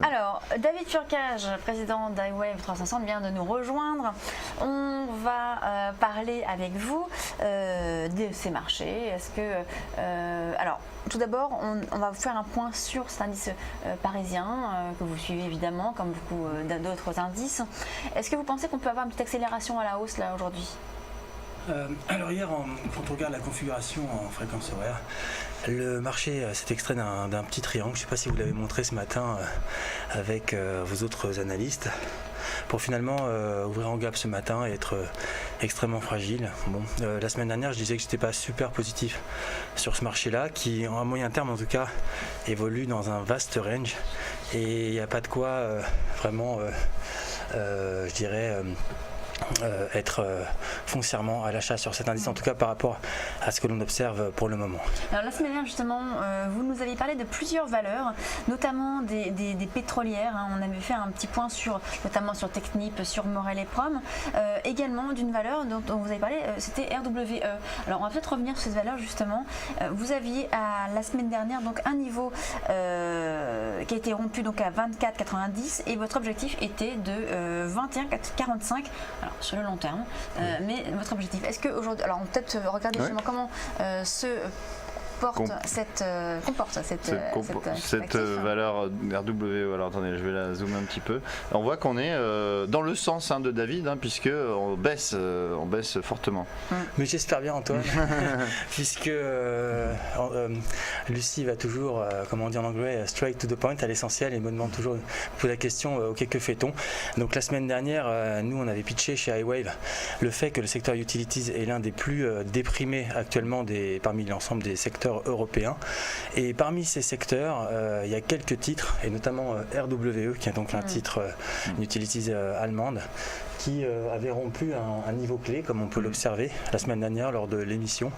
Alors, David Turcage, président d'iWave 360, vient de nous rejoindre. On va parler avec vous de ces marchés. Est-ce que, alors, tout d'abord, on va vous faire un point sur cet indice parisien que vous suivez évidemment, comme beaucoup d'autres indices. Est-ce que vous pensez qu'on peut avoir une petite accélération à la hausse là aujourd'hui ? Alors hier, quand on regarde la configuration en fréquence horaire, le marché s'est extrait d'un petit triangle. Je ne sais pas si vous l'avez montré ce matin avec vos autres analystes, pour finalement ouvrir en gap ce matin et être extrêmement fragile. Bon, la semaine dernière, je disais que je n'étais pas super positif sur ce marché-là, qui à moyen terme en tout cas évolue dans un vaste range, et il n'y a pas de quoi vraiment, je dirais, être foncièrement à l'achat sur cet indice, en tout cas par rapport à ce que l'on observe pour le moment. Alors la semaine dernière justement, vous nous aviez parlé de plusieurs valeurs, notamment des pétrolières, hein. On avait fait un petit point notamment sur Technip, sur Morel et Prom, également d'une valeur dont vous avez parlé, c'était RWE. Alors on va peut-être revenir sur cette valeur justement. Vous aviez la semaine dernière donc un niveau qui a été rompu donc à 24,90 et votre objectif était de 21,45. Alors sur le long terme, mais votre objectif, est-ce que aujourd'hui, alors on peut peut-être regarder justement comment comporte cette valeur RWE. Alors attendez, je vais la zoomer un petit peu. On voit qu'on est dans le sens de David, puisque on baisse fortement. Mais j'espère bien, Antoine, puisque Lucie va toujours, comme on dit en anglais, straight to the point, à l'essentiel, et me demande toujours, pose la question, ok, que fait-on? Donc la semaine dernière, nous on avait pitché chez iWave le fait que le secteur utilities est l'un des plus déprimés actuellement parmi l'ensemble des secteurs européens, et parmi ces secteurs il y a quelques titres, et notamment RWE qui est donc un titre, une utilities allemande, qui avait rompu un niveau clé, comme on peut l'observer la semaine dernière lors de l'émission.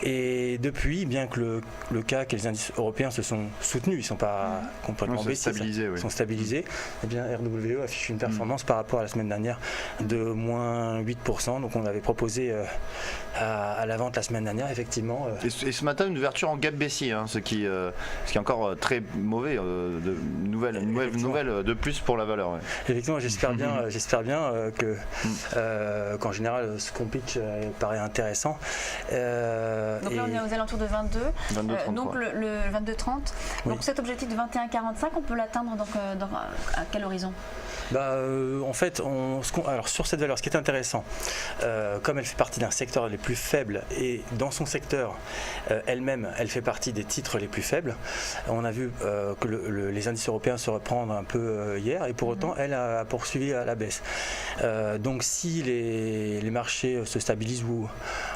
Et depuis, bien que le CAC et les indices européens se sont soutenus, ils ne sont pas complètement baissés, ils sont stabilisés, et bien RWE affiche une performance par rapport à la semaine dernière de moins 8%. Donc on avait proposé à la vente la semaine dernière, effectivement. Et ce matin, une ouverture en gap baissier, ce qui est encore très mauvais, une nouvelle de plus pour la valeur. Ouais. Effectivement, j'espère bien qu'en général ce qu'on pitch paraît intéressant. Donc là on est aux alentours de 22, donc le 22,30. Donc cet objectif de 21,45, on peut l'atteindre à quel horizon? En fait, alors sur cette valeur, ce qui est intéressant, comme elle fait partie d'un secteur les plus faibles, et dans son secteur elle-même, elle fait partie des titres les plus faibles. On a vu que les indices européens se reprendre un peu hier, et pour autant, elle a poursuivi à la baisse. Donc si les marchés se stabilisent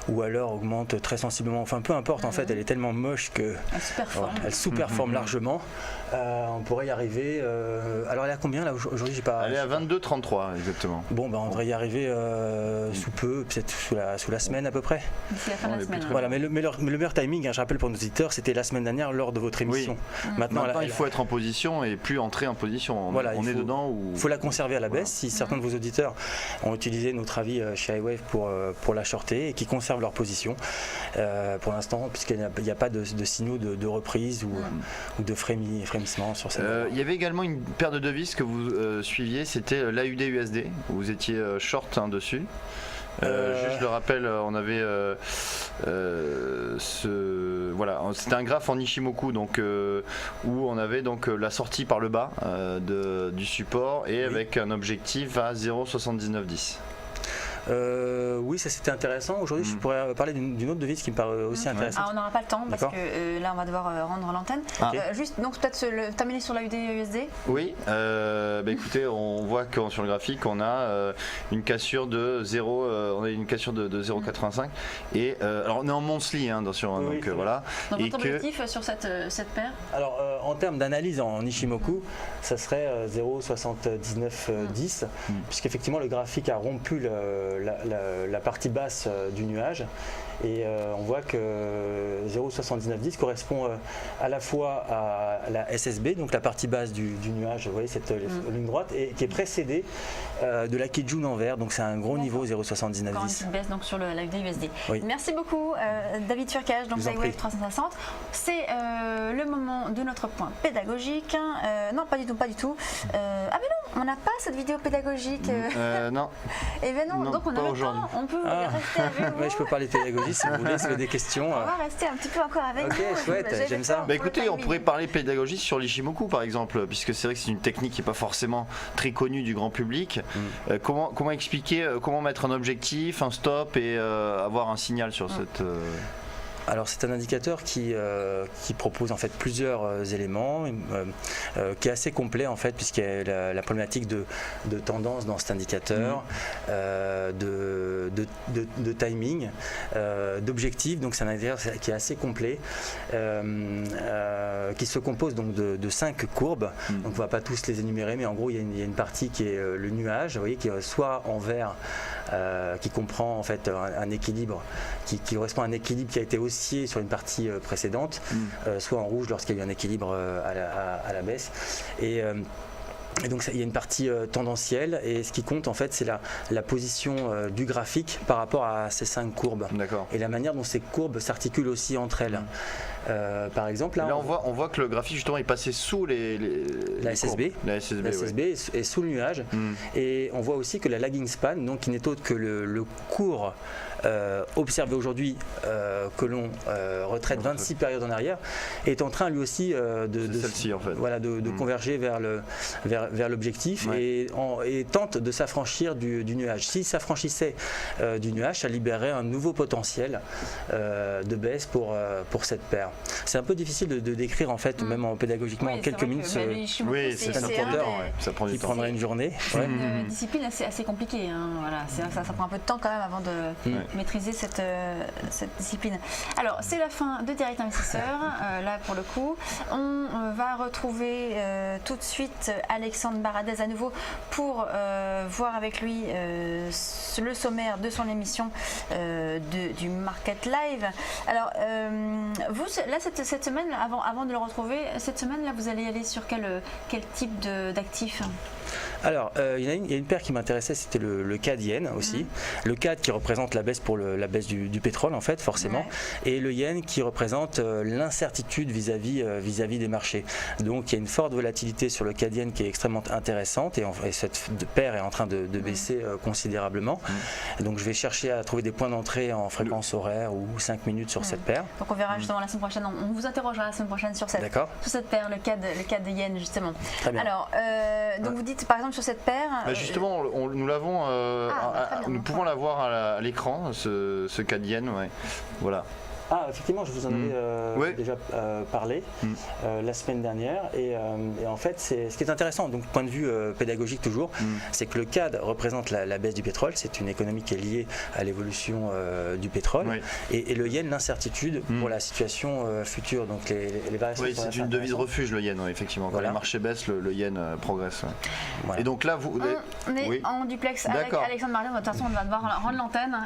ou alors augmentent très sensiblement, enfin peu importe, en fait, elle est tellement moche que elle sous-performe largement. On pourrait y arriver. Alors elle est à combien là aujourd'hui? Elle est à 22,33 exactement. Bon, on devrait y arriver sous peu, peut-être sous la semaine à peu près. D'ici la fin de la semaine. Voilà, mais le meilleur timing, je rappelle pour nos auditeurs, c'était la semaine dernière lors de votre émission. Maintenant il faut être en position et plus entrer en position. On est dedans. Il faut la conserver à la baisse. Si certains de vos auditeurs ont utilisé notre avis chez iWave pour la shorter et qui conservent leur position pour l'instant, puisqu'il n'y a pas de signaux de reprise ou de frémissement sur cette. Il y avait également une paire de devises que vous suiviez, c'était l'AUD-USD. Vous étiez short dessus. Juste le rappel, on avait c'était un graphe en Ishimoku, donc où on avait donc la sortie par le bas du support et avec un objectif à 0,7910. Oui, ça c'était intéressant. Aujourd'hui, je pourrais parler d'une autre devise qui me paraît aussi intéressante. On n'aura pas le temps parce que là, on va devoir rendre l'antenne. Juste, donc peut-être terminer sur la USD. Oui, écoutez, on voit que sur le graphique, on a une cassure de 0,85 et alors on est en monthly, bien sûr. Donc voilà. Donc votre objectif sur cette paire? Alors en termes d'analyse en Ishimoku, ça serait 0,7910, puisqu'effectivement le graphique a rompu la partie basse du nuage Et on voit que 0,7910 correspond à la fois à la SSB, donc la partie basse du nuage, vous voyez cette ligne droite, et qui est précédée de la Kijun en vert, donc c'est un gros niveau 0,7910. Encore une petite baisse donc sur la grille USD. Oui. Merci beaucoup David Turcage, donc iWave 360. C'est le moment de notre point pédagogique. Non, pas du tout. Ah mais non, on n'a pas cette vidéo pédagogique. Non. Et ben non, donc on a le temps, on peut rester avec vous. Ouais, je peux parler pédagogie si vous voulez, si vous avez des questions. On va rester un petit peu encore avec vous. Ok, chouette, j'aime ça. Bah écoutez, on pourrait parler pédagogie sur l'Ishimoku par exemple, puisque c'est vrai que c'est une technique qui n'est pas forcément très connue du grand public. Comment expliquer, comment mettre un objectif, un stop et avoir un signal sur cette... Alors c'est un indicateur qui propose en fait plusieurs éléments, qui est assez complet en fait puisqu'il y a la problématique de tendance dans cet indicateur, de timing, d'objectif. Donc c'est un indicateur qui est assez complet, qui se compose donc de 5 courbes. Donc on ne va pas tous les énumérer, mais en gros il y a une partie qui est le nuage, vous voyez, qui est soit en vert, qui comprend en fait un équilibre, qui correspond à un équilibre qui a été haussier sur une partie précédente, soit en rouge lorsqu'il y a eu un équilibre à la baisse. Et donc il y a une partie tendancielle et ce qui compte en fait c'est la position du graphique par rapport à ces 5 courbes. D'accord. Et la manière dont ces courbes s'articulent aussi entre elles. Par exemple là on voit que le graphique justement est passé sous la SSB, la SSB est sous le nuage, et on voit aussi que la lagging span, donc qui n'est autre que le cours observé aujourd'hui, que l'on retraite 26 périodes en arrière, est en train lui aussi celle-ci en fait. Voilà, de converger vers l'objectif, et tente de s'affranchir du nuage. S'il s'affranchissait du nuage, ça libérerait un nouveau potentiel de baisse pour cette paire. C'est un peu difficile de décrire en fait, même pédagogiquement, en quelques minutes. Oui, c'est un indicateur qui prendrait une journée. C'est une discipline assez compliquée. Voilà. Ça prend un peu de temps quand même avant de maîtriser cette discipline. Alors, c'est la fin de Direct Investisseur. Là, pour le coup, on va retrouver tout de suite Alexandre Baradez à nouveau pour voir avec lui le sommaire de son émission du Market Live. Alors, vous, là, cette semaine, avant de le retrouver, cette semaine, là, vous allez aller sur quel type d'actifs ? Alors, il y a une paire qui m'intéressait, c'était le CAD yen aussi. Le CAD qui représente la baisse pour la baisse du pétrole en fait, forcément, et le yen qui représente l'incertitude vis-à-vis des marchés. Donc il y a une forte volatilité sur le CAD yen qui est extrêmement intéressante, et cette paire est en train de baisser considérablement. Donc je vais chercher à trouver des points d'entrée en fréquence horaire ou 5 minutes sur cette paire. Donc on verra justement la semaine prochaine, on vous interrogera la semaine prochaine sur cette paire, le CAD yen justement. Très bien. Alors, donc vous dites par exemple sur cette paire. Justement, nous l'avons, nous pouvons la voir à l'écran, ce CAD yen, voilà. Ah, effectivement, je vous en avais déjà parlé la semaine dernière. Et en fait, ce qui est intéressant, donc point de vue pédagogique toujours, c'est que le CAD représente la baisse du pétrole. C'est une économie qui est liée à l'évolution du pétrole. Et le yen, l'incertitude pour la situation future. Donc les variations. Oui, c'est une devise refuge, le yen, effectivement. Quand les marchés baissent, le yen progresse. Voilà. Et donc là, on est en duplex avec Alexandre Baradez. De toute façon, on va devoir rendre l'antenne.